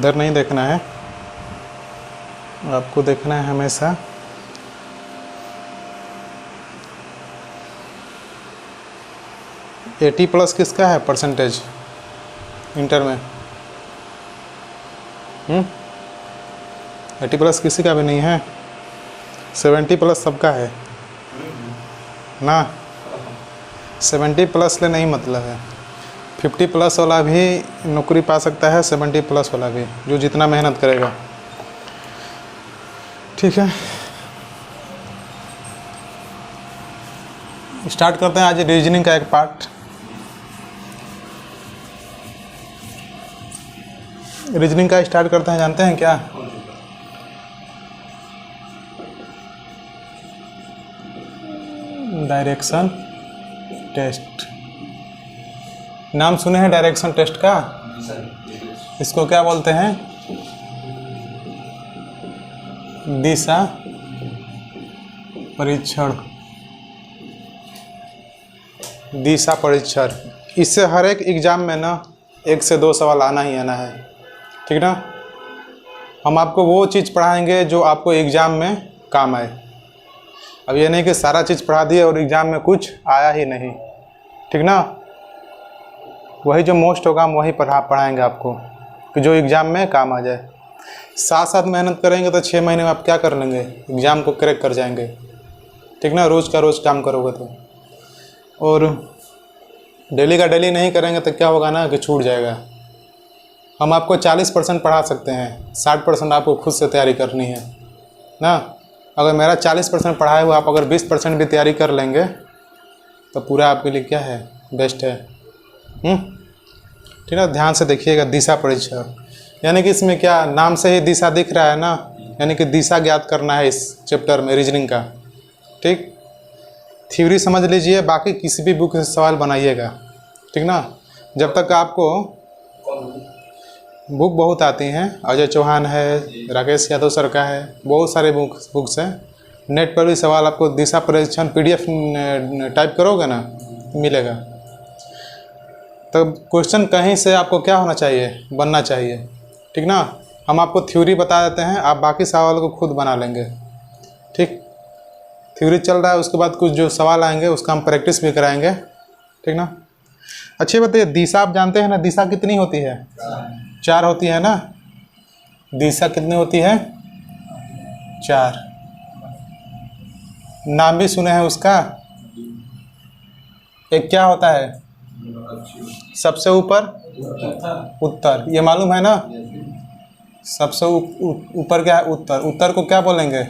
इधर नहीं देखना है, आपको देखना है हमेशा +80 किसका है परसेंटेज इंटर में? 80+ किसी का भी नहीं है, 70+ सबका है ना। 70+ ले नहीं मतलब है, 50+ वाला भी नौकरी पा सकता है, 70+ वाला भी, जो जितना मेहनत करेगा। ठीक है, स्टार्ट करते हैं आज रीजनिंग का एक पार्ट। रीजनिंग का स्टार्ट करते हैं, जानते हैं क्या? डायरेक्शन टेस्ट, नाम सुने हैं डायरेक्शन टेस्ट का? इसको क्या बोलते हैं? दिशा परीक्षण। दिशा परीक्षण, इससे हर एक एग्जाम में ना 1 से 2 सवाल आना ही आना है, ठीक ना। हम आपको वो चीज़ पढ़ाएंगे जो आपको एग्ज़ाम में काम आए। अब ये नहीं कि सारा चीज़ पढ़ा दिए और एग्ज़ाम में कुछ आया ही नहीं, ठीक ना। वही जो मोस्ट होगा हम वही पढ़ाएंगे आपको कि जो एग्ज़ाम में काम आ जाए। साथ साथ मेहनत करेंगे तो 6 महीने में आप क्या कर लेंगे, एग्ज़ाम को क्रैक कर जाएंगे, ठीक ना। रोज़ का रोज़ काम करोगे तो, और डेली का डेली नहीं करेंगे तो क्या होगा ना कि छूट जाएगा। हम आपको 40% पढ़ा सकते हैं, 60% आपको खुद से तैयारी करनी है ना। अगर मेरा 40% पढ़ाए हुआ आप अगर 20% भी तैयारी कर लेंगे तो पूरा आपके लिए क्या है, बेस्ट है। ठीक है, ध्यान से देखिएगा। दिशा परीक्षा यानी कि इसमें क्या, नाम से ही दिशा दिख रहा है ना, यानी कि दिशा ज्ञात करना है इस चैप्टर में रीजनिंग का। ठीक, थ्योरी समझ लीजिए, बाकी किसी भी बुक से सवाल बनाइएगा, ठीक ना। जब तक आपको बुक बहुत आती हैं, अजय चौहान है, राकेश यादव सर का है, बहुत सारे बुक्स हैं। नेट पर भी सवाल आपको दिशा परीक्षण PDF टाइप करोगे ना मिलेगा। तब क्वेश्चन कहीं से आपको क्या होना चाहिए, बनना चाहिए, ठीक ना। हम आपको थ्योरी बता देते हैं, आप बाकी सवाल को खुद बना लेंगे। ठीक, थ्योरी चल रहा है, उसके बाद कुछ जो सवाल आएंगे उसका हम प्रैक्टिस भी कराएंगे, ठीक ना। अच्छी बताइए, दिशा आप जानते हैं ना, दिशा कितनी होती है? 4 होती है ना। दिशा कितनी होती है? 4। नाम भी सुने हैं उसका। एक क्या होता है सबसे ऊपर? उत्तर, ये मालूम है ना। सबसे ऊपर क्या है? उत्तर। उत्तर को क्या बोलेंगे?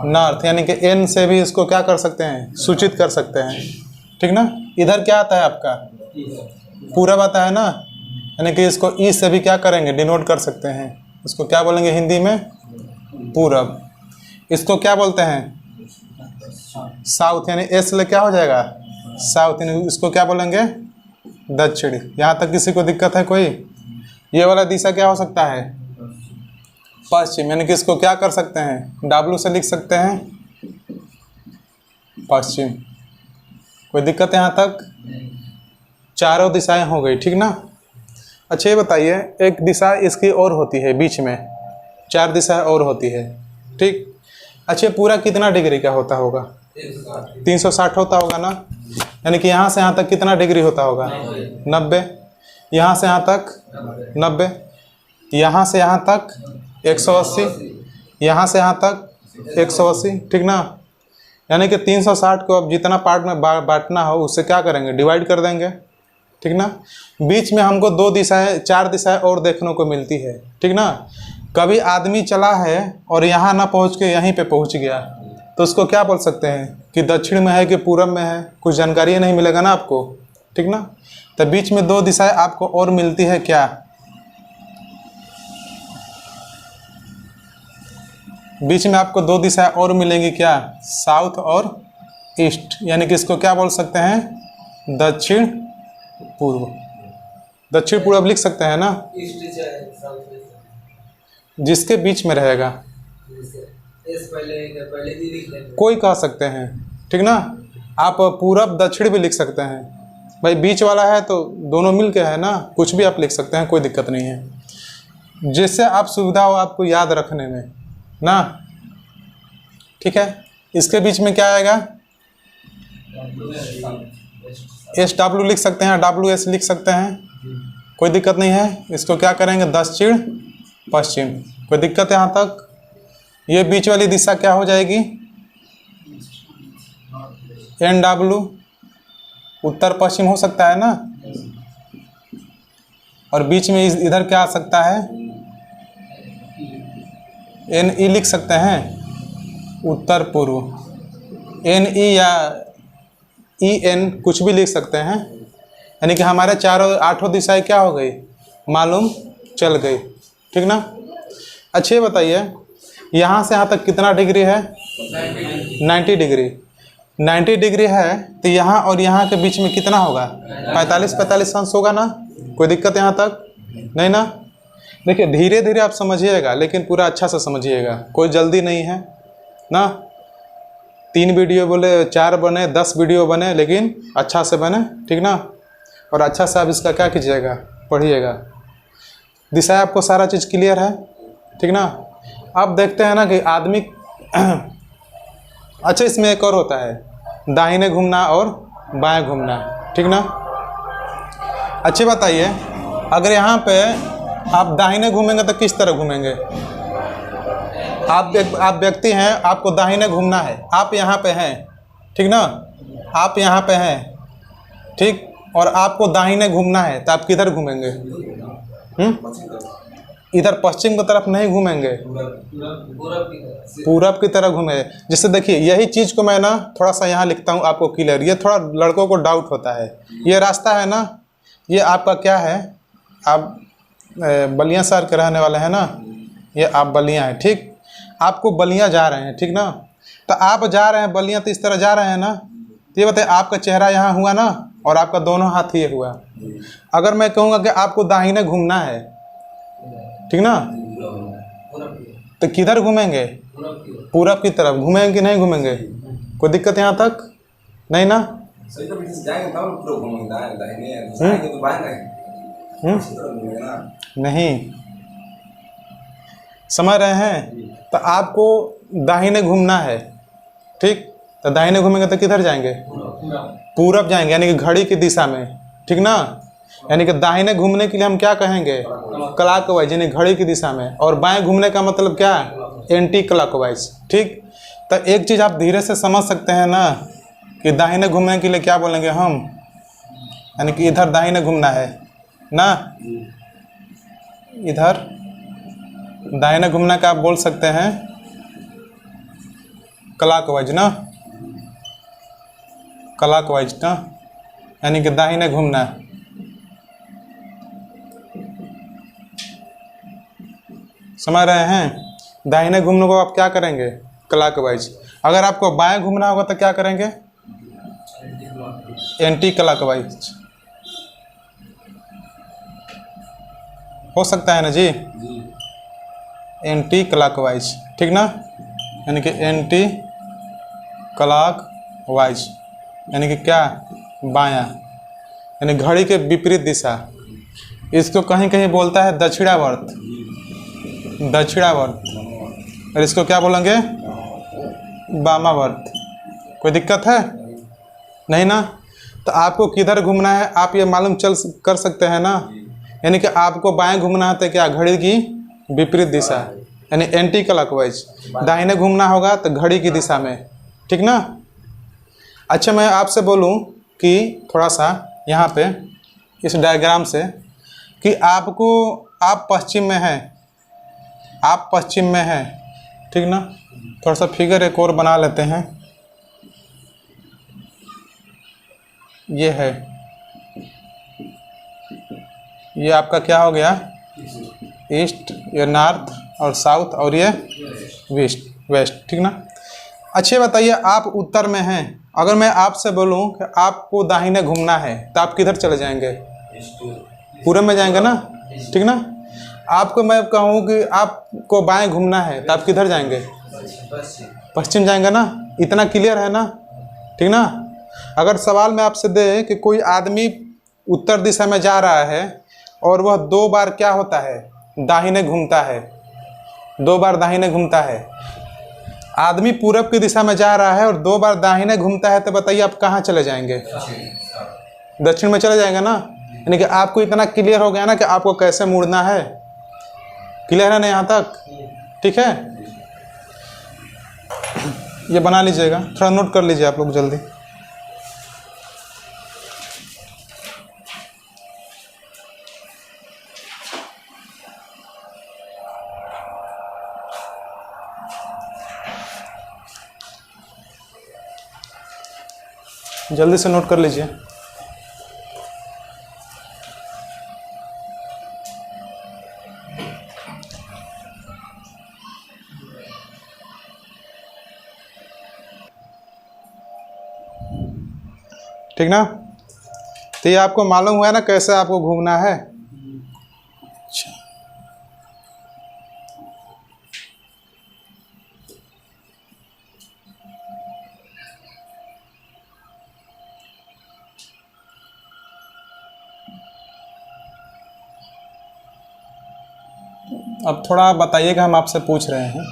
नॉर्थ, यानी कि N से भी इसको क्या कर सकते हैं, सूचित कर सकते हैं, ठीक ना। इधर क्या आता है आपका? पूरब आता है ना, यानी कि इसको ई से भी क्या करेंगे, डिनोट कर सकते हैं। इसको क्या बोलेंगे हिंदी में? पूरब। इसको क्या बोलते हैं? साउथ, यानी एस ले क्या हो जाएगा? साउथ, यानी इसको क्या बोलेंगे? दक्षिण। यहाँ तक किसी को दिक्कत है कोई? ये वाला दिशा क्या हो सकता है? पश्चिम, यानी कि इसको क्या कर सकते हैं, W से लिख सकते हैं, पश्चिम। कोई दिक्कत यहाँ तक? चारों दिशाएं हो गई, ठीक ना। अच्छा ये बताइए, एक दिशा इसकी और होती है बीच में, 4 दिशाएं और होती है, ठीक। अच्छा पूरा कितना डिग्री का होता होगा? 360 होता होगा ना। यानी कि यहाँ से यहाँ तक कितना डिग्री होता होगा? 90। यहाँ से यहाँ तक 90, यहाँ से यहाँ तक 180, यहाँ से यहाँ तक 180, ठीक ना। यानी कि 360 को अब जितना पार्ट में बांटना हो उससे क्या करेंगे, डिवाइड कर देंगे, ठीक ना। बीच में हमको 2 दिशाएं 4 दिशाएं और देखने को मिलती है, ठीक ना। कभी आदमी चला है और यहाँ ना पहुँच के यहीं पे पहुँच गया तो उसको क्या बोल सकते हैं कि दक्षिण में है कि पूरब में है, कुछ जानकारी नहीं मिलेगा ना आपको, ठीक ना। तो बीच में 2 दिशाएं आपको और मिलती है क्या? बीच में आपको 2 दिशाएं और मिलेंगी क्या? साउथ और ईस्ट, यानी कि इसको क्या बोल सकते हैं? दक्षिण पूर्व। दक्षिण पूर्व लिख सकते हैं ना, जिसके बीच में रहेगा कोई कह सकते हैं, ठीक ना। आप पूरब दक्षिण भी लिख सकते हैं, भाई बीच वाला है तो दोनों मिल के है ना, कुछ भी आप लिख सकते हैं, कोई दिक्कत नहीं है। जिससे आप सुविधा हो आपको याद रखने में ना। ठीक है, इसके बीच में क्या आएगा, SW लिख सकते हैं, WS लिख सकते हैं, कोई दिक्कत नहीं है। इसको क्या करेंगे, दक्षिण पश्चिम, कोई दिक्कत है यहाँ तक। ये बीच वाली दिशा क्या हो जाएगी, NW, उत्तर पश्चिम हो सकता है ना। और बीच में इधर क्या आ सकता है, NE लिख सकते हैं, उत्तर पूर्व, NE या EN कुछ भी लिख सकते हैं। यानी कि हमारे चारों 8 दिशाएं क्या हो गई, मालूम चल गई। ठीक ना। अच्छे बताइए, यहाँ से यहाँ तक कितना डिग्री है, 90 डिग्री। 90 डिग्री है तो यहाँ और यहाँ के बीच में कितना होगा, 45 अंश होगा ना। कोई दिक्कत यहाँ तक नहीं ना। देखिए धीरे धीरे आप समझिएगा, लेकिन पूरा अच्छा से समझिएगा, कोई जल्दी नहीं है ना। 3 वीडियो बोले 4 बने, 10 वीडियो बने, लेकिन अच्छा से बने। ठीक ना। और अच्छा से आप इसका क्या कीजिएगा, पढ़िएगा। दिशा आपको सारा चीज़ क्लियर है। ठीक ना। अब देखते हैं ना कि आदमी अच्छा, इसमें एक और होता है, दाहिने घूमना और बाएं घूमना। ठीक ना। अच्छी बताइए, अगर यहाँ पे आप दाहिने घूमेंगे तो किस तरह घूमेंगे। आप व्यक्ति हैं, आपको दाहिने घूमना है, आप यहाँ पे हैं। ठीक ना, आप यहाँ पे हैं, ठीक, और आपको दाहिने घूमना है तो आप किधर घूमेंगे, इधर पश्चिम की तरफ नहीं घूमेंगे, पूरब की तरफ घूमेंगे। जिससे देखिए यही चीज़ को मैं ना थोड़ा सा यहाँ लिखता हूँ आपको क्लियर, ये थोड़ा लड़कों को डाउट होता है। ये रास्ता है ना, ये आपका क्या है, आप बलिया शहर के रहने वाले हैं ना, ये आप बलिया हैं। ठीक, आपको बलिया जा रहे हैं। ठीक ना। तो आप जा रहे हैं बलिया, तो इस तरह जा रहे हैं ना। तो ये बताइए, आपका चेहरा यहाँ हुआ ना, और आपका दोनों हाथ ये हुआ। अगर मैं कहूँगा कि आपको दाहिने घूमना है, ठीक ना, तो किधर घूमेंगे, पूरब की तरफ घूमेंगे कि नहीं घूमेंगे। कोई दिक्कत यहाँ तक नहीं ना। नहीं समझ रहे हैं। तो आपको दाहिने घूमना है, ठीक, तो दाहिने घूमेंगे तो किधर जाएंगे, पूरब जाएंगे, यानी कि घड़ी की दिशा में। ठीक ना। यानी कि दाहिने घूमने के लिए हम क्या कहेंगे, क्लॉकवाइज, यानी घड़ी की दिशा में। और बाएं घूमने का मतलब क्या है, एंटी क्लॉकवाइज। ठीक। तो एक चीज़ आप धीरे से समझ सकते हैं ना, कि दाहिने घूमने के लिए क्या बोलेंगे हम, यानी कि इधर दाहिने घूमना है ना, इधर दाहिने घूमने का आप बोल सकते हैं क्लॉकवाइज ना, क्लॉकवाइज ना, यानी कि दाहिने घूमना है। समझ रहे हैं। दाहिने घूमने को आप क्या करेंगे, क्लॉकवाइज। अगर आपको बाएं घूमना होगा तो क्या करेंगे, एंटी क्लॉकवाइज। हो सकता है ना जी, एंटी क्लॉकवाइज। ठीक ना, यानी कि एंटी क्लॉकवाइज, यानी कि क्या, बायां, यानी घड़ी के विपरीत दिशा। इसको कहीं कहीं बोलता है दक्षिणावर्त, दक्षिणावर्त, और इसको क्या बोलेंगे, वामावर्त। कोई दिक्कत है नहीं ना। तो आपको किधर घूमना है आप ये मालूम कर सकते हैं ना। यानी कि आपको बाएं घूमना है तो क्या, घड़ी की विपरीत दिशा, यानी एंटी क्लॉकवाइज। दाहिने घूमना होगा तो घड़ी की दिशा में। ठीक ना। अच्छा, मैं आपसे बोलूं कि थोड़ा सा यहाँ पे इस डायग्राम से, कि आपको, आप पश्चिम में हैं, आप पश्चिम में हैं, ठीक ना। थोड़ा सा फिगर एक और बना लेते हैं। ये है, ये आपका क्या हो गया, ईस्ट, ये नॉर्थ और साउथ, और ये वेस्ट। ठीक ना। अच्छे बताइए, आप उत्तर में हैं, अगर मैं आपसे बोलूं कि आपको दाहिने घूमना है तो आप किधर चले जाएंगे, पूरब में जाएंगे ना। ठीक ना। आपको मैं कहूँ कि आपको बाएं घूमना है तो आप किधर जाएंगे, पश्चिम जाएंगे ना। इतना क्लियर है ना। ठीक ना। अगर सवाल में आपसे दे कि कोई आदमी उत्तर दिशा में जा रहा है और वह 2 बार क्या होता है, दाहिने घूमता है, 2 बार दाहिने घूमता है। आदमी पूरब की दिशा में जा रहा है और 2 बार दाहिने घूमता है, तो बताइए आप कहाँ चले जाएंगे? दक्षिण में चले जाएंगे ना। यानी कि आपको इतना क्लियर हो गया ना कि आपको कैसे मुड़ना है। क्लियर है ना यहाँ तक? ठीक है, ये बना लीजिएगा, थोड़ा नोट कर लीजिए आप लोग जल्दी। जल्दी से नोट कर लीजिए। ठीक ना? तो ये आपको मालूम हुआ है ना कैसे आपको घूमना है। अच्छा, अब थोड़ा बताइएगा, हम आपसे पूछ रहे हैं।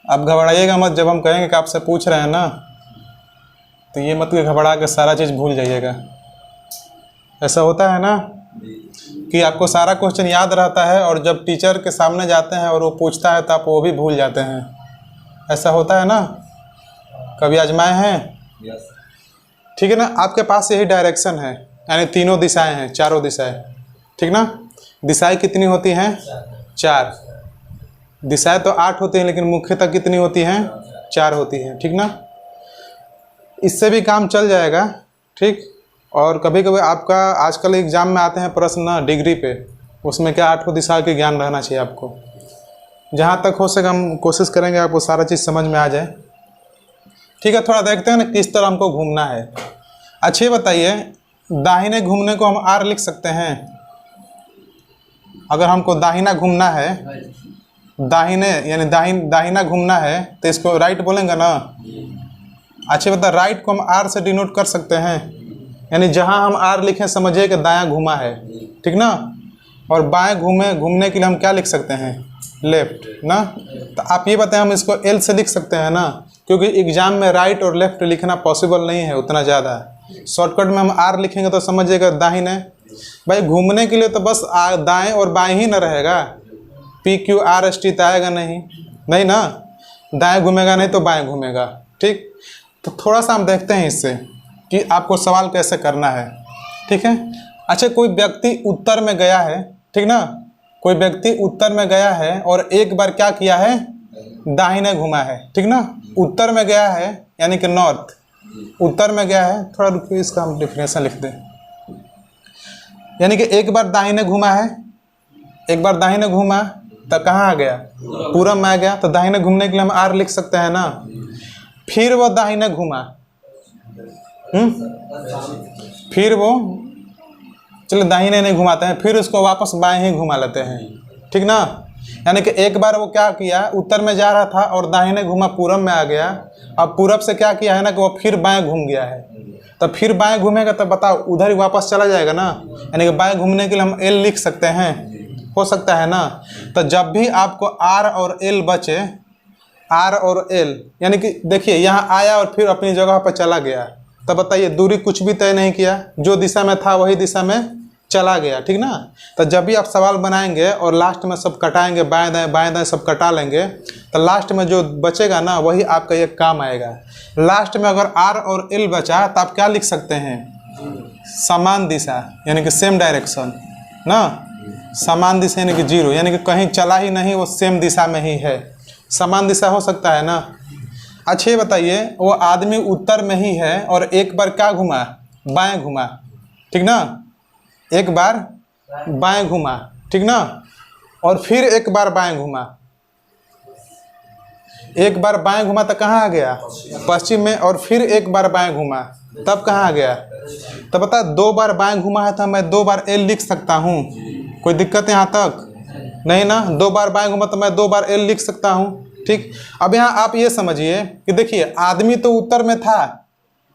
आप घबराइएगा मत, जब हम कहेंगे कि आपसे पूछ रहे हैं ना, तो ये मत कि घबरा के सारा चीज़ भूल जाइएगा। ऐसा होता है ना कि आपको सारा क्वेश्चन याद रहता है और जब टीचर के सामने जाते हैं और वो पूछता है तो आप वो भी भूल जाते हैं। ऐसा होता है ना, कभी आजमाए हैं? ठीक है ना। आपके पास यही डायरेक्शन है, यानी तीनों दिशाएं हैं, चारों दिशाएं। ठीक ना। दिशाएं कितनी होती हैं? 4। दिशाएं तो 8 होती हैं, लेकिन मुख्यतः कितनी होती हैं? 4 होती हैं। ठीक ना। इससे भी काम चल जाएगा। ठीक। और कभी कभी आपका आजकल एग्जाम में आते हैं प्रश्न ना डिग्री पे, उसमें क्या 8 दिशा के ज्ञान रहना चाहिए आपको। जहाँ तक हो सके हम कोशिश करेंगे आपको सारा चीज़ समझ में आ जाए। ठीक है, थोड़ा देखते हैं ना किस तरह हमको घूमना है। अच्छे बताइए, दाहिने घूमने को हम आर लिख सकते हैं? अगर हमको दाहिना घूमना है, दाहिने यानी दाहिना घूमना है, तो इसको राइट बोलेंगे ना। अच्छे बता, राइट को हम आर से डिनोट कर सकते हैं, यानी जहां हम आर लिखें समझिए कि दायां घुमा है। ठीक ना। और बाएं घूमने के लिए हम क्या लिख सकते हैं? लेफ्ट ना। तो आप ये बताएं, हम इसको एल से लिख सकते हैं ना, क्योंकि एग्जाम में राइट और लेफ्ट लिखना पॉसिबल नहीं है उतना ज़्यादा। शॉर्टकट में हम आर लिखेंगे तो समझिएगा दाहिने। भाई घूमने के लिए तो बस दाएं और बाएं ही ना रहेगा, PQRST तो आएगा नहीं ना। दाएं घूमेगा नहीं तो बाएं घूमेगा। ठीक। तो थोड़ा सा हम देखते हैं इससे कि आपको सवाल कैसे करना है। ठीक है। अच्छा, कोई व्यक्ति उत्तर में गया है, ठीक ना, कोई व्यक्ति उत्तर में गया है और एक बार क्या किया है? दाहिने घुमा है। ठीक ना। उत्तर में गया है यानी कि नॉर्थ, उत्तर में गया है। थोड़ा रुकिए, इसका हम डिफिनेशन लिख दें। यानी कि एक बार दाहिने घुमा है, एक बार दाहिने घूमा तो कहाँ आ गया? पूरब में आ गया। तो दाहिने घूमने के लिए हम आर लिख सकते हैं ना। फिर वो दाहिने घुमा, फिर वो चलो दाहिने नहीं घुमाते हैं, फिर उसको वापस बाएं ही घुमा लेते हैं। ठीक ना। यानी कि एक बार वो क्या किया, उत्तर में जा रहा था और दाहिने घुमा, पूरब में आ गया। अब पूरब से क्या किया है ना कि वो फिर बाएं घूम गया है। तो फिर बाएं घूमेगा तो बताओ उधर ही वापस चला जाएगा ना। यानी कि बाएं घूमने के लिए हम एल लिख सकते हैं, हो सकता है ना। तो जब भी आपको आर और एल बचे, आर और एल, यानी कि देखिए यहाँ आया और फिर अपनी जगह पर चला गया, तब बताइए दूरी कुछ भी तय नहीं किया, जो दिशा में था वही दिशा में चला गया। ठीक ना। तो जब भी आप सवाल बनाएंगे और लास्ट में सब कटाएंगे, बाएं दाएं सब कटा लेंगे, तो लास्ट में जो बचेगा ना वही आपका ये काम आएगा। लास्ट में अगर आर और एल बचा तो आप क्या लिख सकते हैं? समान दिशा, यानी कि सेम डायरेक्शन ना। समान दिशा यानी कि 0, यानी कि कहीं चला ही नहीं, वो सेम दिशा में ही है। समान दिशा हो सकता है ना। अच्छे बताइए, वो आदमी उत्तर में ही है और एक बार क्या घुमा? बाएं घुमा। ठीक ना। एक बार बाएं घुमा, ठीक ना, और फिर एक बार बाएं घुमा। एक बार बाएं घुमा तो कहाँ आ गया? पश्चिम में। और फिर एक बार बाएं घुमा, तब कहाँ आ गया? तो बता, 2 बार बाएं घुमा है तो मैं 2 बार एल लिख सकता हूँ। कोई दिक्कत यहाँ तक नहीं ना। 2 बार बाएं घुमा तो मैं 2 बार एल लिख सकता हूँ। ठीक। अब यहाँ आप ये समझिए कि देखिए आदमी तो उत्तर में था,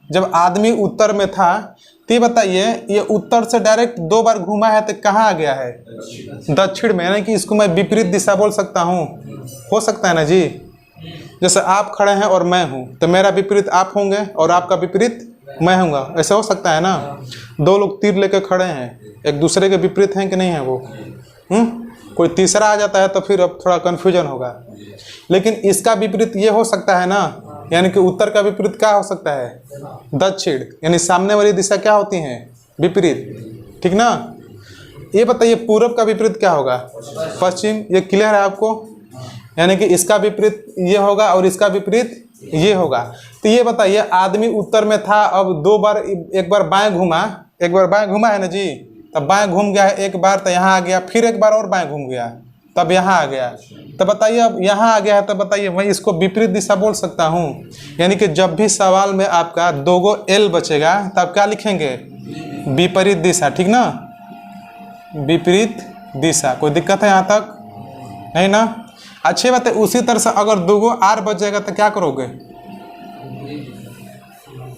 जब आदमी उत्तर में था तो ये बताइए, ये उत्तर से डायरेक्ट 2 बार घूमा है तो कहाँ आ गया है? दक्षिण में, यानी कि इसको मैं विपरीत दिशा बोल सकता हूँ, हो सकता है ना जी। जैसे आप खड़े हैं और मैं हूँ, तो मेरा विपरीत आप होंगे और आपका विपरीत मैं होऊंगा, ऐसा हो सकता है ना। 2 लोग तीर लेकर खड़े हैं, एक दूसरे के विपरीत हैं कि नहीं है वो? कोई तीसरा आ जाता है तो फिर अब थोड़ा कन्फ्यूजन होगा। लेकिन इसका विपरीत ये हो सकता है ना, यानी कि उत्तर का विपरीत क्या हो सकता है? दक्षिण, यानी सामने वाली दिशा क्या होती है? विपरीत, ठीक ना। ये बताइए पूरब का विपरीत क्या होगा? पश्चिम। ये क्लियर है आपको? यानी कि इसका विपरीत ये होगा और इसका विपरीत ये होगा। तो ये बताइए, आदमी उत्तर में था, अब 2 बार, एक बार बाएं घूमा, एक बार बाएं घूमा है ना जी, तब बाएं घूम गया है एक बार तो यहाँ आ गया, फिर एक बार और बाएं घूम गया तब यहाँ आ गया। तो बताइए अब यहाँ आ गया है, तो बताइए मैं इसको विपरीत दिशा बोल सकता हूँ। यानी कि जब भी सवाल में आपका 2 गो एल बचेगा तब क्या लिखेंगे? विपरीत दिशा, ठीक ना, विपरीत दिशा। कोई दिक्कत है यहाँ तक? नहीं ना। अच्छी बात है। उसी तरह से अगर 2 गो आर बचेगा तो क्या करोगे?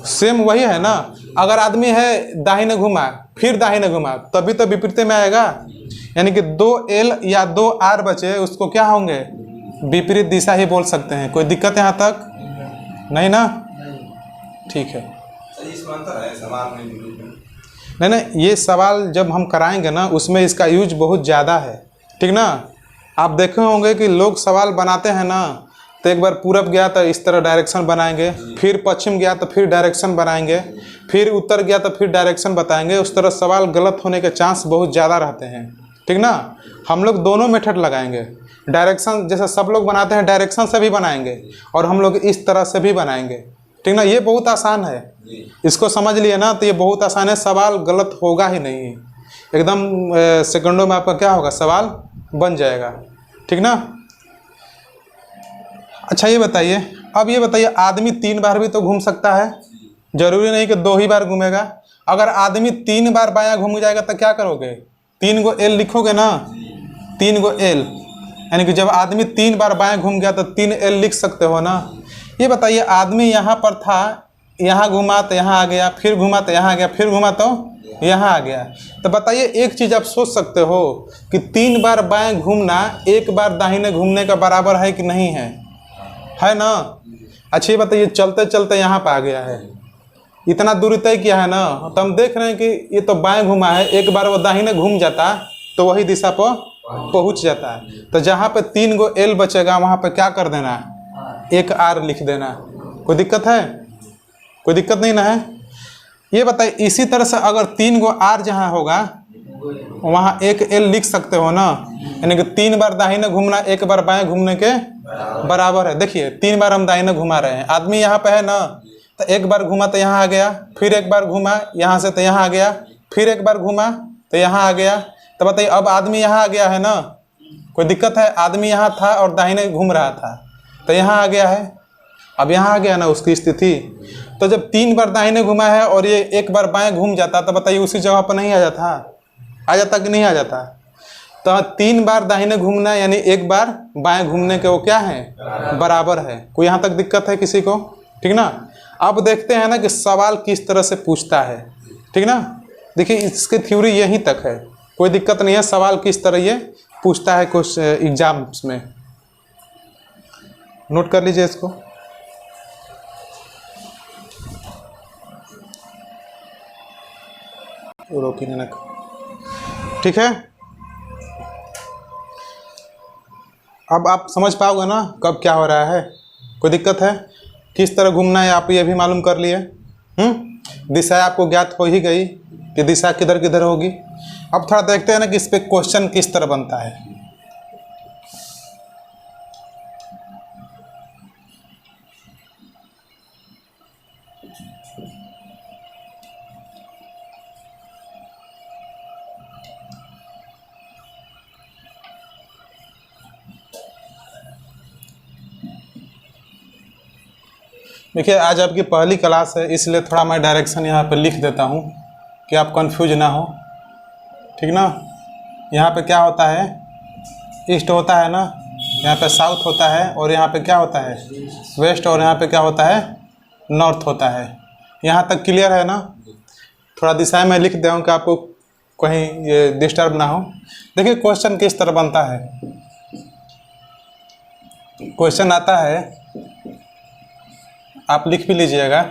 सेम वही है ना। अगर आदमी है दाहिने घुमा फिर दाहिने घुमा तभी तो विपरीत में आएगा। यानी कि 2L या 2R बचे, उसको क्या होंगे? विपरीत दिशा ही बोल सकते हैं। कोई दिक्कत यहाँ तक? नहीं ना, ठीक है। नहीं नहीं, ये सवाल जब हम कराएंगे ना उसमें इसका यूज बहुत ज़्यादा है, ठीक ना। आप देखे होंगे कि लोग सवाल बनाते हैं ना, तो एक बार पूरब गया तो इस तरह डायरेक्शन बनाएंगे, फिर पश्चिम गया तो फिर डायरेक्शन बनाएंगे, फिर उत्तर गया तो फिर डायरेक्शन बताएंगे। उस तरह सवाल गलत होने के चांस बहुत ज़्यादा रहते हैं, ठीक ना। हम लोग दोनों मेथड लगाएंगे। डायरेक्शन जैसे सब लोग बनाते हैं डायरेक्शन से भी बनाएंगे और हम लोग इस तरह से भी बनाएंगे, ठीक ना। ये बहुत आसान है, इसको समझ लिए ना तो ये बहुत आसान है, सवाल गलत होगा ही नहीं। एकदम सेकंडों में आपका क्या होगा? सवाल बन जाएगा, ठीक ना। अच्छा ये बताइए, अब ये बताइए, आदमी 3 बार भी तो घूम सकता है, जरूरी नहीं कि 2 ही बार घूमेगा। अगर आदमी 3 बार बायां घूम जाएगा तो क्या करोगे? 3 गो एल लिखोगे ना, 3 गो एल, यानी कि जब आदमी 3 बार बायां घूम गया तो 3L लिख सकते हो ना। ये बताइए, आदमी यहाँ पर था, यहाँ घुमा तो यहाँ आ गया, फिर घुमा तो यहाँ आ गया, फिर घुमा तो यहाँ आ गया। तो बताइए एक चीज़ आप सोच सकते हो कि 3 बार बाएं घूमना 1 बार दाहिने घूमने का बराबर है कि नहीं है? है ना। अच्छा ये बताइए, चलते चलते यहाँ पर आ गया है, इतना दूरी तय किया है ना, तो हम देख रहे हैं कि ये तो बाएं घुमा है, एक बार वो दाहिने घूम जाता तो वही दिशा पर पहुँच जाता है। तो जहाँ पे 3 गो एल बचेगा वहाँ पे क्या कर देना? 1 आर लिख देना। कोई दिक्कत है? कोई दिक्कत नहीं ना है। ये बताइए, इसी तरह से अगर 3 गो आर जहाँ होगा वहाँ 1 एल लिख सकते हो ना, यानी कि 3 बार दाहिने घूमना 1 बार बाएं घूमने के बराबर है। देखिए 3 बार हम दाहिने घुमा रहे हैं, आदमी यहाँ पे है ना, तो 1 बार घुमा तो यहाँ आ गया, फिर 1 बार घुमा यहाँ से तो यहाँ आ गया, फिर 1 बार घुमा तो यहाँ आ गया। तो बताइए अब आदमी यहाँ आ गया है ना, कोई दिक्कत है? आदमी यहाँ था और दाहिने घूम रहा था तो यहाँ आ गया है, अब यहाँ आ गया ना उसकी स्थिति। तो जब 3 बार दाहिने घुमा है और ये 1 बार बाएं घूम जाता तो बताइए उसी जगह पर नहीं आ जाता? आ जाता कि नहीं आ जाता? तो 3 बार दाहिने घूमना यानी 1 बार बाएं घूमने के वो क्या है? बराबर है। कोई यहाँ तक दिक्कत है किसी को? ठीक ना। अब देखते हैं ना कि सवाल किस तरह से पूछता है, ठीक ना। देखिए इसकी थ्योरी यहीं तक है, कोई दिक्कत नहीं है। सवाल किस तरह ये पूछता है कुछ एग्जाम्स में, नोट कर लीजिए इसको। रोकी ननक, ठीक है। अब आप समझ पाओगे ना कब क्या हो रहा है। कोई दिक्कत है? किस तरह घूमना है आप ये भी मालूम कर लिए। दिशा आपको ज्ञात हो ही गई कि दिशा किधर किधर होगी। अब थोड़ा देखते हैं ना कि इस पे क्वेश्चन किस तरह बनता है। देखिए आज आपकी पहली क्लास है इसलिए थोड़ा मैं डायरेक्शन यहाँ पे लिख देता हूँ कि आप कंफ्यूज ना हो, ठीक ना। यहाँ पे क्या होता है? ईस्ट होता है ना, यहाँ पे साउथ होता है, और यहाँ पे क्या होता है? वेस्ट, और यहाँ पे क्या होता है? नॉर्थ होता है। यहाँ तक क्लियर है ना। थोड़ा दिशाएं मैं लिख दिया हूँ कि आपको कहीं ये डिस्टर्ब ना हो। देखिए क्वेश्चन किस तरह बनता है। क्वेश्चन आता है, आप लिख भी लीजिएगा।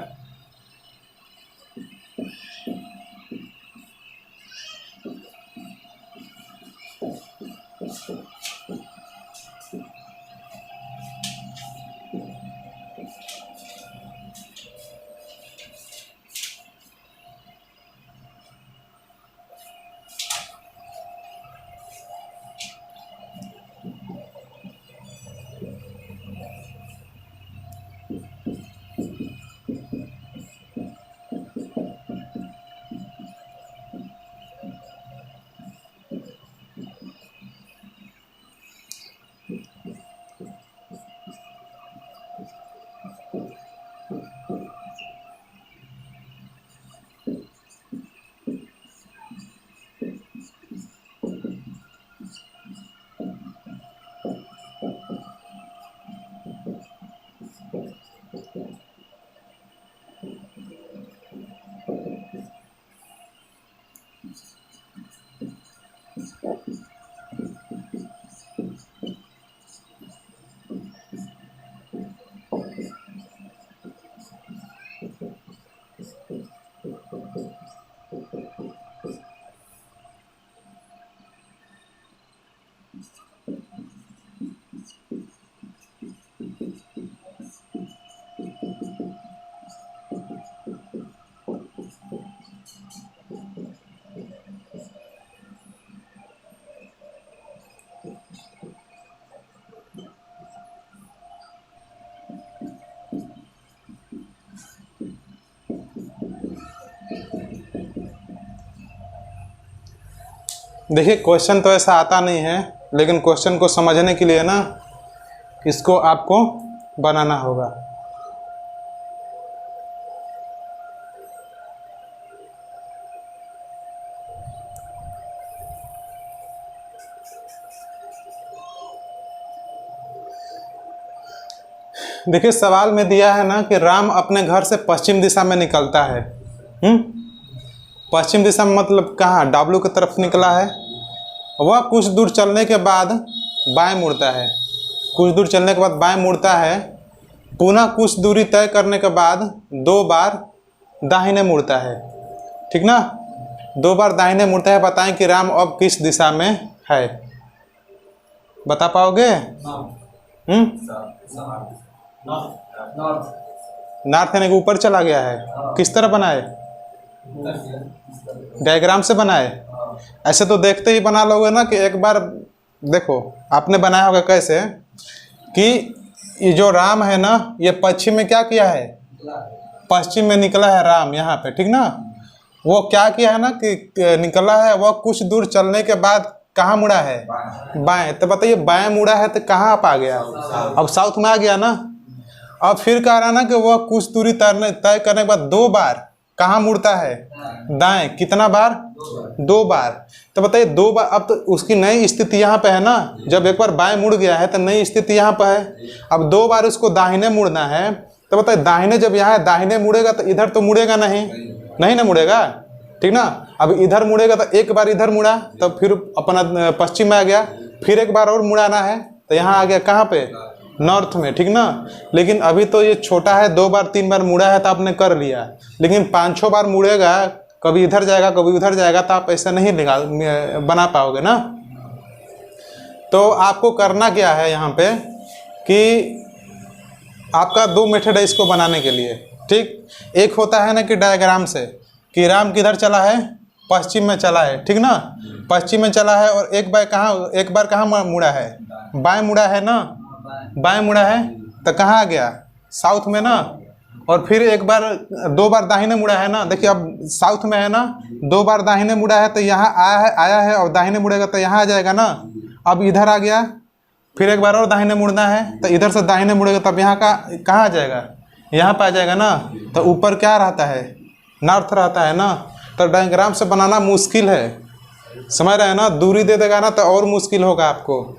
देखिए क्वेश्चन तो ऐसा आता नहीं है, लेकिन क्वेश्चन को समझने के लिए ना इसको आपको बनाना होगा। देखिए सवाल में दिया है ना कि राम अपने घर से पश्चिम दिशा में निकलता है। पश्चिम दिशा में मतलब कहाँ? डब्लू की तरफ निकला है। वह कुछ दूर चलने के बाद बाएं मुड़ता है। कुछ दूर चलने के बाद बाएं मुड़ता है। पुनः कुछ दूरी तय करने के बाद 2 बार दाहिने मुड़ता है। ठीक ना? 2 बार दाहिने मुड़ता है। बताएं कि राम अब किस दिशा में है? बता पाओगे? नॉर्थ यानी कि ऊपर चला गया है। किस तरह बनाए? डायग्राम से बनाए। ऐसे तो देखते ही बना लोगे ना कि एक बार देखो आपने बनाया होगा कैसे कि ये जो राम है ना, ये पश्चिम में क्या किया है? पश्चिम में निकला है राम यहाँ पे। ठीक ना? वो क्या किया है ना कि निकला है, वह कुछ दूर चलने के बाद कहाँ मुड़ा है? बाएं। तो बताइए बाएं मुड़ा है तो कहाँ आप आ गया? अब साउथ में आ गया ना। अब फिर कह रहा ना कि वह कुछ दूरी तय करने के बाद 2 बार कहाँ मुड़ता है? दाएं। कितना बार? 2 बार। तो बताइए 2 बार। अब तो उसकी नई स्थिति यहाँ पे है ना। जब एक बार बाएं मुड़ गया है तो नई स्थिति यहाँ पे है। अब 2 बार उसको दाहिने मुड़ना है। तो बताइए दाहिने जब यहाँ है दाहिने मुड़ेगा तो इधर तो मुड़ेगा नहीं, नहीं ना मुड़ेगा। ठीक ना? अब इधर मुड़ेगा तो एक बार इधर मुड़ा तो फिर अपना पश्चिम में आ गया। फिर एक बार और मुड़ाना है तो यहाँ आ गया कहाँ पे? नॉर्थ में। ठीक ना? लेकिन अभी तो ये छोटा है, 2 बार 3 बार मुड़ा है तो आपने कर लिया। लेकिन 5-6 बार मुड़ेगा, कभी इधर जाएगा कभी उधर जाएगा, तो आप ऐसा नहीं बना पाओगे ना। तो आपको करना क्या है यहाँ पे कि आपका 2 मेथड है इसको बनाने के लिए। ठीक? एक होता है ना कि डायग्राम से कि राम किधर चला है? पश्चिम में चला है। ठीक ना? पश्चिम में चला है और एक बार कहाँ मुड़ा है? बाएं मुड़ा है ना। बाएं मुड़ा है तो कहाँ आ गया? साउथ में ना। और फिर 2 बार दाहिने मुड़ा है ना। देखिए अब साउथ में है ना, 2 बार दाहिने मुड़ा है तो यहाँ आया है और दाहिने मुड़ेगा तो यहाँ आ जाएगा ना। अब इधर आ गया, फिर एक बार और दाहिने मुड़ना है तो इधर से दाहिने मुड़ेगा तब यहाँ का कहाँ आ जाएगा? यहाँ पे आ जाएगा ना। तो ऊपर क्या रहता है? नॉर्थ रहता है ना। तो डायग्राम से बनाना मुश्किल है, समझ रहे हैं ना। दूरी दे देगा ना तो और मुश्किल होगा आपको।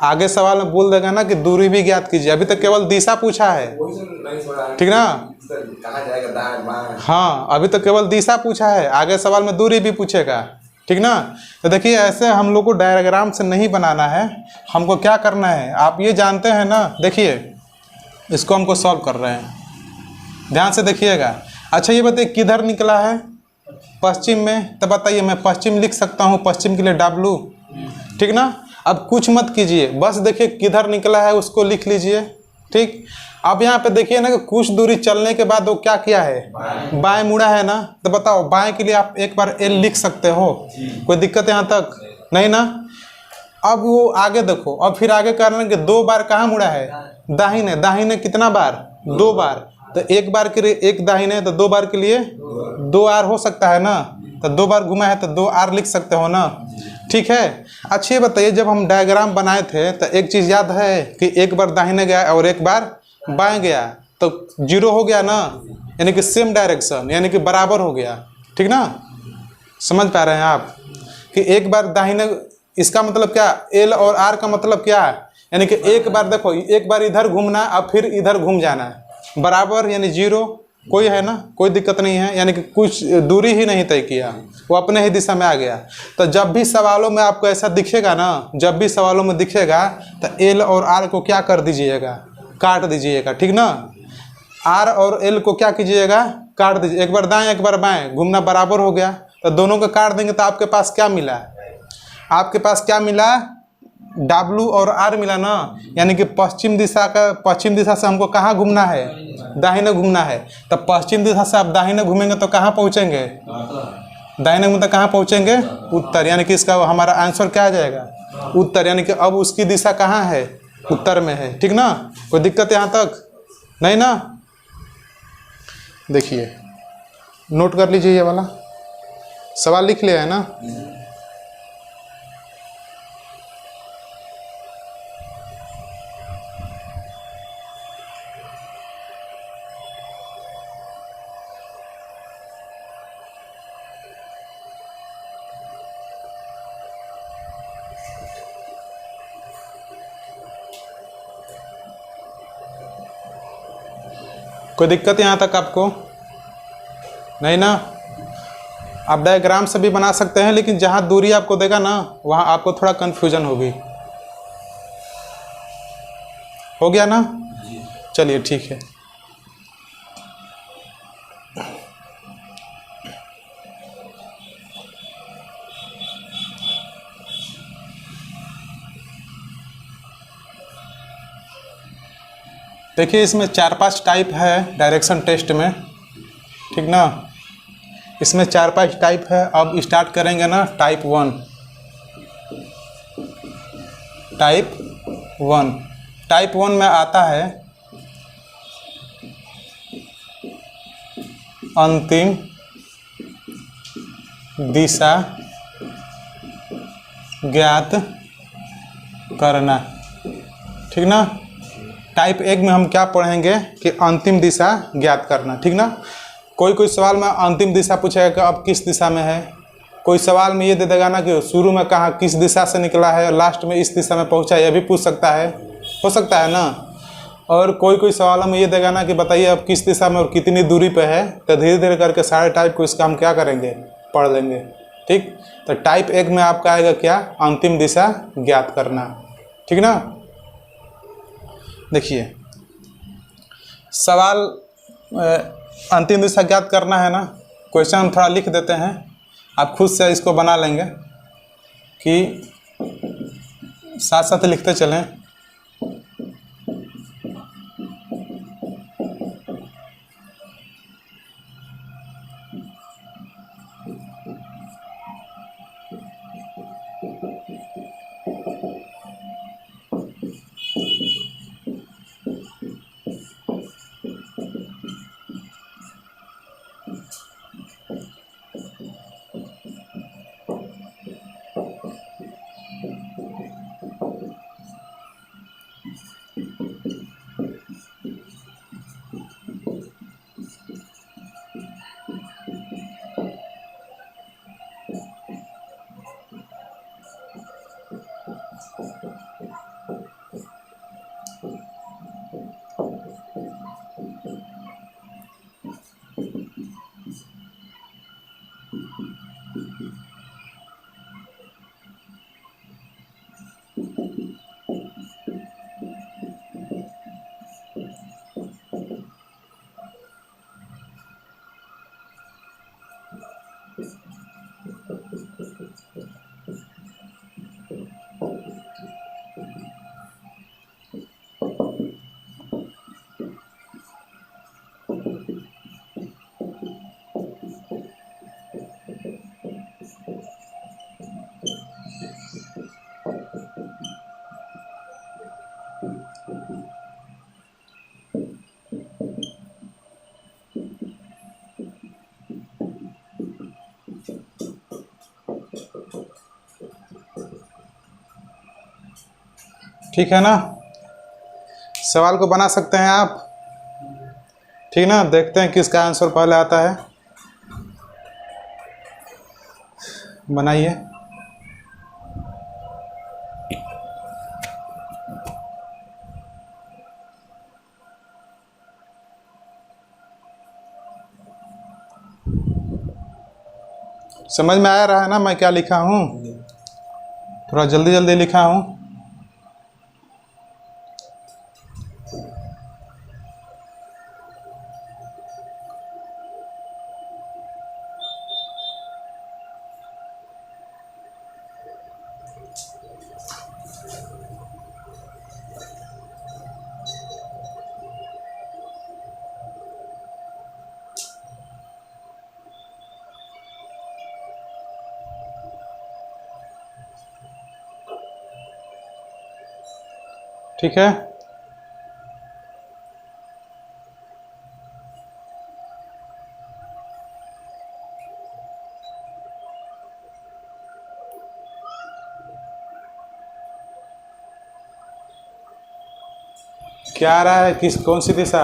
आगे सवाल में बोल देगा ना कि दूरी भी ज्ञात कीजिए। अभी तक केवल दिशा पूछा है। ठीक ना? कहाँ जाएगा, दाएं बाएं? हाँ, अभी तो केवल दिशा पूछा है, आगे सवाल में दूरी भी पूछेगा, ठीक ना। तो देखिए ऐसे हम लोग को डायग्राम से नहीं बनाना है, हमको क्या करना है आप ये जानते हैं ना। देखिए इसको हमको सॉल्व कर रहे हैं, ध्यान से देखिएगा। अच्छा ये बताइए किधर निकला है, पश्चिम में, तो बताइए मैं पश्चिम लिख सकता हूँ, पश्चिम के लिए W, ठीक ना। अब कुछ मत कीजिए, बस देखिए किधर निकला है उसको लिख लीजिए, ठीक। अब यहाँ पे देखिए ना कि कुछ दूरी चलने के बाद वो क्या किया है, बाएं मुड़ा है ना। तो बताओ बाएं के लिए आप एक बार L लिख सकते हो, कोई दिक्कत यहाँ तक नहीं ना। अब वो आगे देखो, अब फिर आगे करने के 2 बार कहाँ मुड़ा है, दाहिने। दाहिने कितना बार, 2 बार। तो एक बार के लिए एक दाहिने, तो 2 बार के लिए 2R हो सकता है ना। तो 2 बार घुमा है तो 2R लिख सकते हो ना, ठीक है। अच्छा ये बताइए जब हम डायग्राम बनाए थे तो एक चीज़ याद है कि एक बार दाहिने गया और एक बार बाएं गया, तो 0 हो गया ना, यानी कि सेम डायरेक्शन, यानी कि बराबर हो गया, ठीक ना। समझ पा रहे हैं आप कि एक बार दाहिने, इसका मतलब क्या, L और R का मतलब क्या है, यानी कि एक बार देखो, एक बार इधर घूमना अब फिर इधर घूम जाना है, बराबर यानी 0, कोई है ना, कोई दिक्कत नहीं है, यानी कि कुछ दूरी ही नहीं तय किया, वो अपने ही दिशा में आ गया। तो जब भी सवालों में आपको ऐसा दिखेगा ना, जब भी सवालों में दिखेगा तो L और R को क्या कर दीजिएगा, काट दीजिएगा, ठीक ना। R और L को क्या कीजिएगा, काट दीजिए, एक बार दाएं एक बार बाएं, घूमना बराबर हो गया, तो दोनों को काट देंगे तो आपके पास क्या मिला, आपके पास क्या मिला, W और R मिला ना। यानी कि पश्चिम दिशा का, पश्चिम दिशा से हमको कहाँ घूमना है, दाहिने घूमना है। तो पश्चिम दिशा से आप दाहिने घूमेंगे तो कहाँ पहुँचेंगे, दाहिने घूमते कहाँ पहुँचेंगे, उत्तर। यानी कि इसका हमारा आंसर क्या आ जाएगा, उत्तर। यानी कि अब उसकी दिशा कहाँ है, उत्तर में है, ठीक ना। कोई दिक्कत यहाँ तक नहीं ना। देखिए नोट कर लीजिए, ये वाला सवाल लिख लिया है ना। कोई दिक्कत यहाँ तक आपको नहीं ना। आप डायग्राम से भी बना सकते हैं, लेकिन जहाँ दूरी आपको देगा ना वहाँ आपको थोड़ा कन्फ्यूजन होगी। हो गया ना, चलिए ठीक है। देखिए इसमें 4-5 टाइप है डायरेक्शन टेस्ट में, ठीक ना। इसमें 4-5 टाइप है। अब स्टार्ट करेंगे ना टाइप 1। टाइप 1 में आता है अंतिम दिशा ज्ञात करना, ठीक ना। टाइप 1 में हम क्या पढ़ेंगे कि अंतिम दिशा ज्ञात करना, ठीक ना। कोई कोई सवाल में अंतिम दिशा पूछेगा कि अब किस दिशा में है, कोई सवाल में ये दे देगा ना कि शुरू में कहाँ किस दिशा से निकला है और लास्ट में इस दिशा में पहुँचा, यह भी पूछ सकता है, हो सकता है ना। और कोई कोई सवालों में ये देगा ना कि बताइए अब किस दिशा में और कितनी दूरी पे है। तो धीरे धीरे करके सारे टाइप को इसका हम क्या करेंगे, पढ़ लेंगे, ठीक। तो टाइप 1 में आपका आएगा क्या, अंतिम दिशा ज्ञात करना, ठीक ना। देखिए सवाल अंतिम दिशा ज्ञात करना है ना। क्वेश्चन हम थोड़ा लिख देते हैं, आप खुद से इसको बना लेंगे कि साथ साथ लिखते चलें। ठीक है ना, सवाल को बना सकते हैं आप। ठीक ना, देखते हैं किसका आंसर पहले आता है। बनाइए। समझ में आ रहा है ना मैं क्या लिखा हूँ? थोड़ा जल्दी जल्दी लिखा हूँ। ठीक है, क्या आ रहा है, कौन सी दिशा?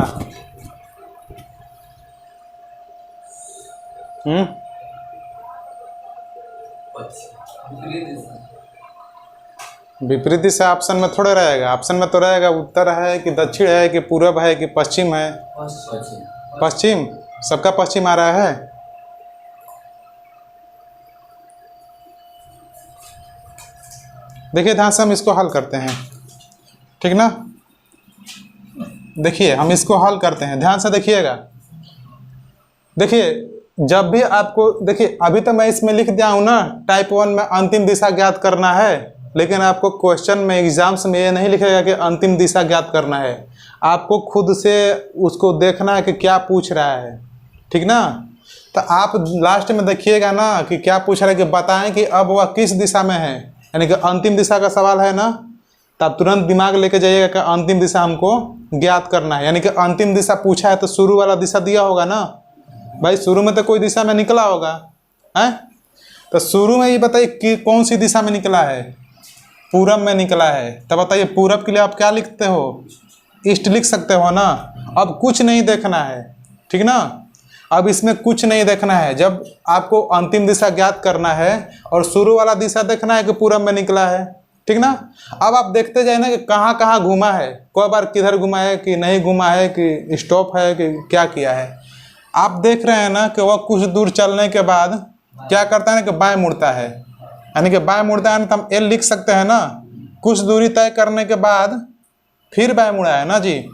विपरीत दिशा ऑप्शन में थोड़ा रहेगा। ऑप्शन में तो रहेगा उत्तर है कि दक्षिण है कि पूरब है कि पश्चिम है। पश्चिम, सबका पश्चिम आ रहा है। देखिए ध्यान से हम इसको हल करते हैं। ठीक ना, देखिए हम इसको हल करते हैं, ध्यान से देखिएगा। देखिए जब भी आपको, देखिए अभी तो मैं इसमें लिख दिया हूं ना, टाइप 1 में अंतिम दिशा ज्ञात करना है, लेकिन आपको क्वेश्चन में एग्जाम्स में ये नहीं लिखेगा कि अंतिम दिशा ज्ञात करना है। आपको खुद से उसको देखना है कि क्या पूछ रहा है। ठीक ना, तो आप लास्ट में देखिएगा ना कि क्या पूछ रहा है, कि बताएं कि अब वह किस दिशा में है, यानी कि अंतिम दिशा का सवाल है ना। तब तुरंत दिमाग लेके जाइएगा कि अंतिम दिशा हमको ज्ञात करना है, यानी कि अंतिम दिशा पूछा है तो शुरू वाला दिशा दिया होगा ना भाई। शुरू में तो कोई दिशा में निकला होगा है, तो शुरू में ये बताइए कि कौन सी दिशा में निकला है? पूरब में निकला है। तब बताइए पूरब के लिए आप क्या लिखते हो? ईस्ट लिख सकते हो ना। अब कुछ नहीं देखना है, ठीक ना, अब इसमें कुछ नहीं देखना है। जब आपको अंतिम दिशा ज्ञात करना है और शुरू वाला दिशा देखना है कि पूरब में निकला है। ठीक ना, अब आप देखते जाए ना कि कहाँ कहाँ घूमा है, कोई बार किधर घुमा है कि नहीं घुमा है, कि स्टॉप है कि क्या किया है। आप देख रहे हैं ना कि वह कुछ दूर चलने के बाद क्या करता है ना कि बाएं मुड़ता है, यानी कि बाएं मुड़ता है ना, तो हम एल लिख सकते हैं ना। कुछ दूरी तय करने के बाद फिर बाएं मुड़ा है ना जी,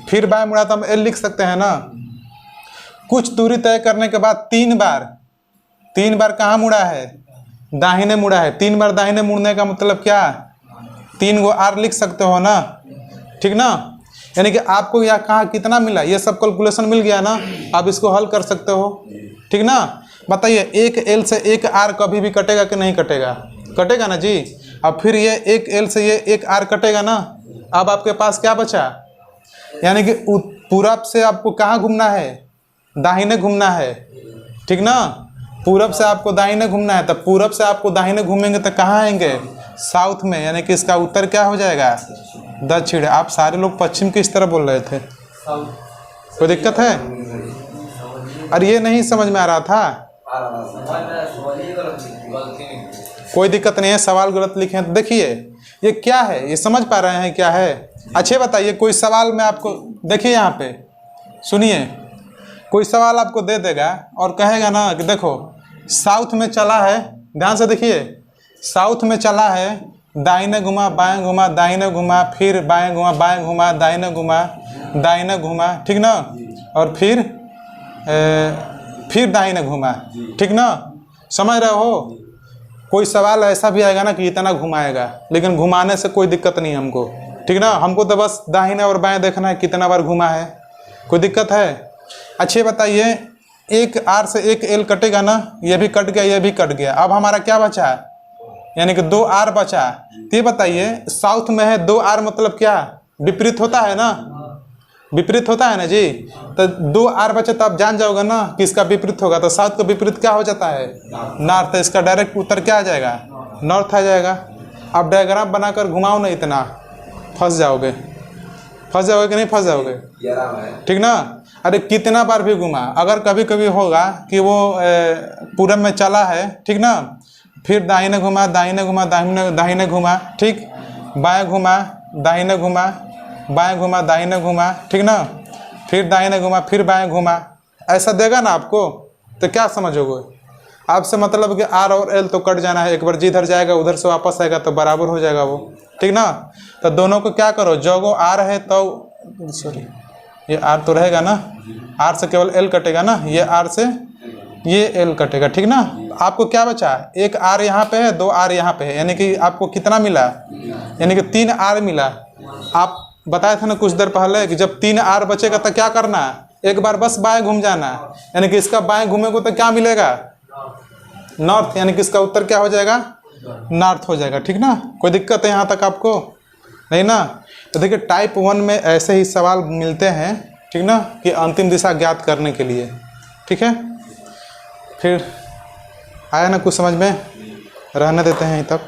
फिर बाएं मुड़ा तो हम एल लिख सकते हैं ना। कुछ दूरी तय करने के बाद 3 बार कहाँ मुड़ा है? दाहिने मुड़ा है। 3 बार दाहिने मुड़ने का मतलब क्या? 3 गो आर लिख सकते हो ना। ठीक ना, यानी कि आपको यहाँ कहाँ कितना मिला ये सब कैलकुलेशन मिल गया ना, आप इसको हल कर सकते हो। ठीक ना, बताइए एक एल से एक आर कभी भी कटेगा कि नहीं कटेगा? कटेगा ना जी। अब फिर ये एक एल से ये एक आर कटेगा ना। अब आपके पास क्या बचा? यानी कि पूरब से आपको कहाँ घूमना है? दाहिने घूमना है। ठीक ना, पूरब से आपको दाहिने घूमना है, तब पूरब से आपको दाहिने घूमेंगे तो कहाँ आएंगे? साउथ में, यानी कि इसका उत्तर क्या हो जाएगा? दक्षिण। आप सारे लोग पश्चिम किस तरह बोल रहे थे? कोई दिक्कत है? अरे ये नहीं समझ में आ रहा था? कोई दिक्कत नहीं है, सवाल गलत लिखे हैं तो देखिए ये क्या है, ये समझ पा रहे हैं क्या है? अच्छे बताइए, कोई सवाल में आपको, देखिए यहाँ पे सुनिए, कोई सवाल आपको दे देगा और कहेगा ना कि देखो साउथ में चला है, ध्यान से देखिए, साउथ में चला है, दाहिने घुमा बाएं घुमा दाहिने घुमा, फिर बाएं घुमा बाएं घुमा दाहिने घुमा दाहिने घुमा, ठीक ना, और फिर दाहिने घुमा। ठीक ना, समझ रहे हो? कोई सवाल ऐसा भी आएगा ना कि इतना घुमाएगा, लेकिन घुमाने से कोई दिक्कत नहीं हमको। ठीक ना, हमको तो बस दाहिने और बाएं देखना है कितना बार घुमा है। कोई दिक्कत है? अच्छे बताइए, एक आर से एक एल कटेगा ना, ये भी कट गया ये भी कट गया। अब हमारा क्या बचा? यानी कि 2 आर बचा। तो ये बताइए साउथ में है 2 आर मतलब क्या? विपरीत होता है ना, विपरीत होता है ना जी। तो 2 आर बचे तो आप जान जाओगे ना कि इसका विपरीत होगा। तो साउथ का विपरीत क्या हो जाता है? नॉर्थ। इसका डायरेक्ट उत्तर क्या आ जाएगा? नॉर्थ आ जाएगा। आप डायग्राम बनाकर घुमाओ ना, इतना फंस जाओगे, फंस जाओगे कि नहीं फंस जाओगे? ठीक ना। अरे कितना बार भी घुमा, अगर कभी कभी होगा कि वो पूरब में चला है, ठीक ना, फिर दाहिने घुमा, दाहिने घुमा, दाहिने घुमा, ठीक, बाएं घुमा, दाहिने घुमा, बाएं घुमा, दाहिने घुमा, ठीक ना, फिर दाहिने घुमा, फिर बाएं घुमा, ऐसा देगा ना आपको, तो क्या समझोगे? आपसे मतलब कि आर और एल तो कट जाना है, एक बार जिधर जाएगा उधर से वापस आएगा तो बराबर हो जाएगा वो, ठीक ना। तो दोनों को क्या करो, जो वो आर है तो सॉरी ये आर तो रहेगा ना, आर से केवल एल कटेगा ना, ये आर से ये एल कटेगा, ठीक ना। आपको क्या बचा? एक आर यहाँ पे है, 2 आर यहाँ पे है, यानी कि आपको कितना मिला? यानी कि 3 आर मिला। आप बताए थे ना कुछ देर पहले कि जब 3 आर बचेगा तो क्या करना है? एक बार बस बाएं घूम जाना है, यानी कि इसका बाएं घूमेगा तो क्या मिलेगा? नॉर्थ। यानी कि इसका उत्तर क्या हो जाएगा? नॉर्थ हो जाएगा, ठीक ना। कोई दिक्कत है यहाँ तक आपको? नहीं ना। तो देखिए टाइप 1 में ऐसे ही सवाल मिलते हैं, ठीक ना, कि अंतिम दिशा ज्ञात करने के लिए, ठीक है। फिर आया ना कुछ समझ में? रहने देते हैं यहीं तक।